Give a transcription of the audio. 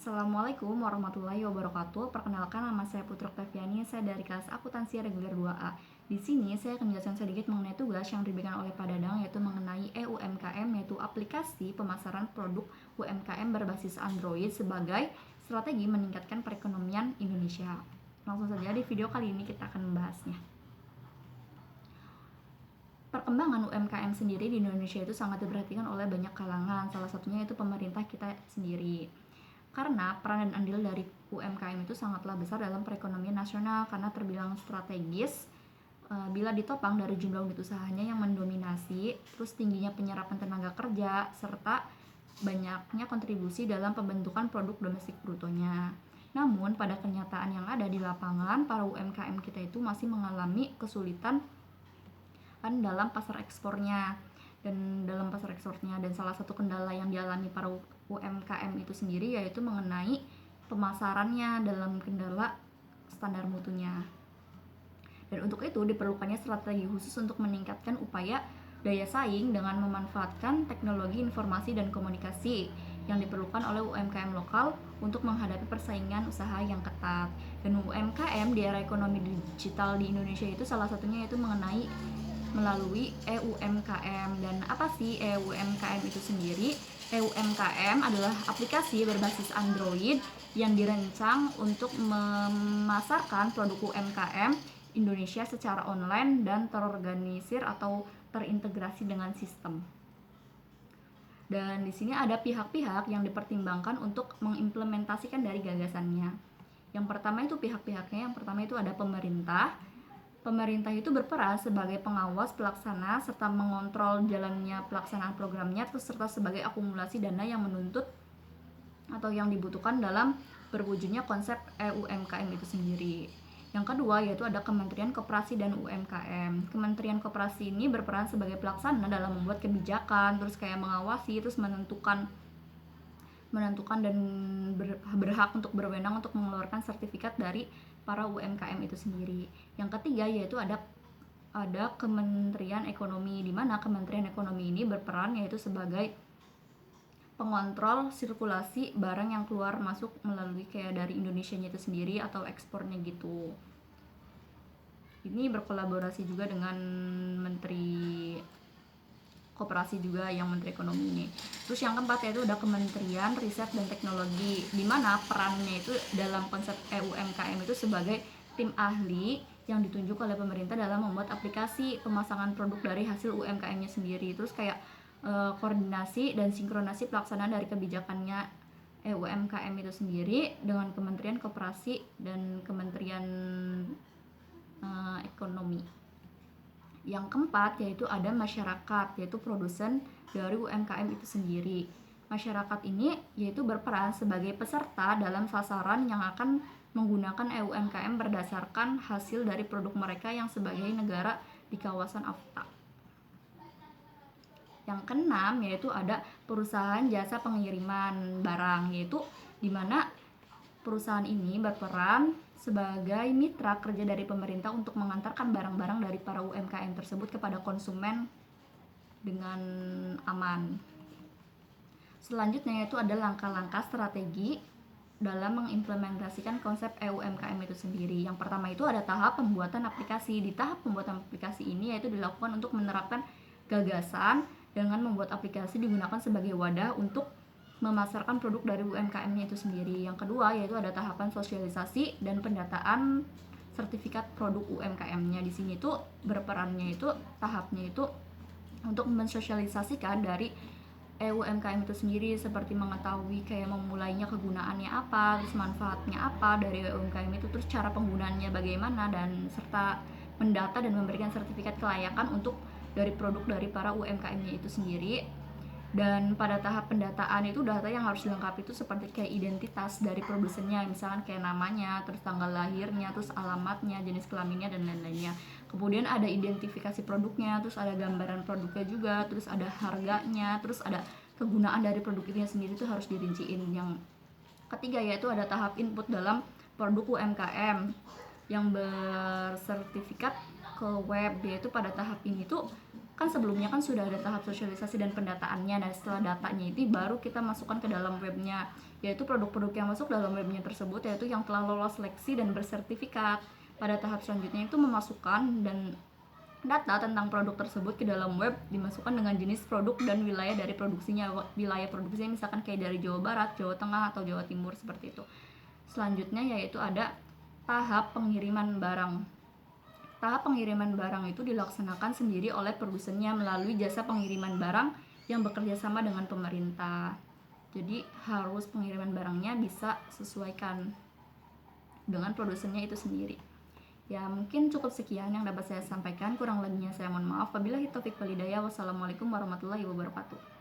Assalamualaikum warahmatullahi wabarakatuh. Perkenalkan, nama saya Putri Oktaviani, saya dari kelas Akuntansi Reguler 2A. Di sini saya akan menjelaskan sedikit mengenai tugas yang diberikan oleh Pak Dadang, yaitu mengenai EUMKM, yaitu aplikasi pemasaran produk UMKM berbasis Android sebagai strategi meningkatkan perekonomian Indonesia. Langsung saja, di video kali ini kita akan membahasnya. Perkembangan UMKM sendiri di Indonesia itu sangat diperhatikan oleh banyak kalangan, salah satunya itu pemerintah kita sendiri. Karena peran dan andil dari UMKM itu sangatlah besar dalam perekonomian nasional karena terbilang strategis bila ditopang dari jumlah unit usahanya yang mendominasi, terus tingginya penyerapan tenaga kerja, serta banyaknya kontribusi dalam pembentukan produk domestik brutonya. Namun pada kenyataan yang ada di lapangan, para UMKM kita itu masih mengalami kesulitan dalam pasar ekspornya dan salah satu kendala yang dialami para UMKM itu sendiri yaitu mengenai pemasarannya dalam kendala standar mutunya. Dan untuk itu diperlukannya strategi khusus untuk meningkatkan upaya daya saing dengan memanfaatkan teknologi informasi dan komunikasi yang diperlukan oleh UMKM lokal untuk menghadapi persaingan usaha yang ketat. Dan UMKM di era ekonomi digital di Indonesia itu salah satunya yaitu melalui EUMKM. Dan apa sih EUMKM itu sendiri? EUMKM adalah aplikasi berbasis Android yang dirancang untuk memasarkan produk UMKM Indonesia secara online dan terorganisir atau terintegrasi dengan sistem. Dan di sini ada pihak-pihak yang dipertimbangkan untuk mengimplementasikan dari gagasannya. Yang pertama itu pihak-pihaknya, yang pertama itu ada pemerintah. Pemerintah itu berperan sebagai pengawas pelaksana serta mengontrol jalannya pelaksanaan programnya, serta sebagai akumulasi dana yang menuntut atau yang dibutuhkan dalam berwujudnya konsep EUMKM itu sendiri. Yang kedua yaitu ada Kementerian Koperasi dan UMKM. Kementerian Koperasi ini berperan sebagai pelaksana dalam membuat kebijakan, terus kayak mengawasi, terus menentukan dan berhak untuk berwenang untuk mengeluarkan sertifikat dari para UMKM itu sendiri. Yang ketiga yaitu ada Kementerian Ekonomi, di mana Kementerian Ekonomi ini berperan yaitu sebagai pengontrol sirkulasi barang yang keluar masuk melalui kayak dari Indonesianya itu sendiri atau ekspornya gitu. Ini berkolaborasi juga dengan Menteri Koperasi juga, yang Menteri Ekonomi ini. Terus yang keempat yaitu ada Kementerian Riset dan Teknologi, di mana perannya itu dalam konsep EUMKM itu sebagai tim ahli yang ditunjuk oleh pemerintah dalam membuat aplikasi pemasangan produk dari hasil UMKM-nya sendiri. Terus kayak koordinasi dan sinkronasi pelaksanaan dari kebijakannya EUMKM itu sendiri dengan Kementerian Koperasi dan Kementerian Ekonomi. Yang keempat yaitu ada masyarakat, yaitu produsen dari UMKM itu sendiri. Masyarakat ini yaitu berperan sebagai peserta dalam sasaran yang akan menggunakan EUMKM berdasarkan hasil dari produk mereka yang sebagai negara di kawasan AFTA. Yang keenam yaitu ada perusahaan jasa pengiriman barang, yaitu di mana perusahaan ini berperan sebagai mitra kerja dari pemerintah untuk mengantarkan barang-barang dari para UMKM tersebut kepada konsumen dengan aman. Selanjutnya yaitu ada langkah-langkah strategi dalam mengimplementasikan konsep EUMKM itu sendiri. Yang pertama itu ada tahap pembuatan aplikasi. Di tahap pembuatan aplikasi ini yaitu dilakukan untuk menerapkan gagasan dengan membuat aplikasi digunakan sebagai wadah untuk memasarkan produk dari UMKM-nya itu sendiri. Yang kedua yaitu ada tahapan sosialisasi dan pendataan sertifikat produk UMKM-nya. Di sini tuh berperannya itu tahapnya itu untuk mensosialisasikan dari UMKM itu sendiri, seperti mengetahui kayak memulainya kegunaannya apa, terus manfaatnya apa dari UMKM itu, terus cara penggunaannya bagaimana, dan serta mendata dan memberikan sertifikat kelayakan untuk dari produk dari para UMKM-nya itu sendiri. Dan pada tahap pendataan itu data yang harus dilengkapi itu seperti kayak identitas dari produsennya, misalkan kayak namanya, terus tanggal lahirnya, terus alamatnya, jenis kelaminnya, dan lain-lainnya. Kemudian ada identifikasi produknya, terus ada gambaran produknya juga, terus ada harganya, terus ada kegunaan dari produk itu sendiri itu harus dirinciin. Yang ketiga yaitu ada tahap input dalam produk UMKM yang bersertifikat ke web, yaitu pada tahap ini tuh Kan sebelumnya kan sudah ada tahap sosialisasi dan pendataannya. Nah, setelah datanya itu baru kita masukkan ke dalam webnya, yaitu produk-produk yang masuk dalam webnya tersebut yaitu yang telah lolos seleksi dan bersertifikat. Pada tahap selanjutnya itu memasukkan dan data tentang produk tersebut ke dalam web, dimasukkan dengan jenis produk dan wilayah dari produksinya. Wilayah produksinya misalkan kayak dari Jawa Barat, Jawa Tengah, atau Jawa Timur seperti itu. Selanjutnya yaitu ada tahap pengiriman barang. Tahap pengiriman barang itu dilaksanakan sendiri oleh produsennya melalui jasa pengiriman barang yang bekerja sama dengan pemerintah. Jadi harus pengiriman barangnya bisa sesuaikan dengan produsennya itu sendiri. Ya, mungkin cukup sekian yang dapat saya sampaikan. Kurang lebihnya saya mohon maaf. Wabillahi taufik wal hidayah. Wassalamualaikum warahmatullahi wabarakatuh.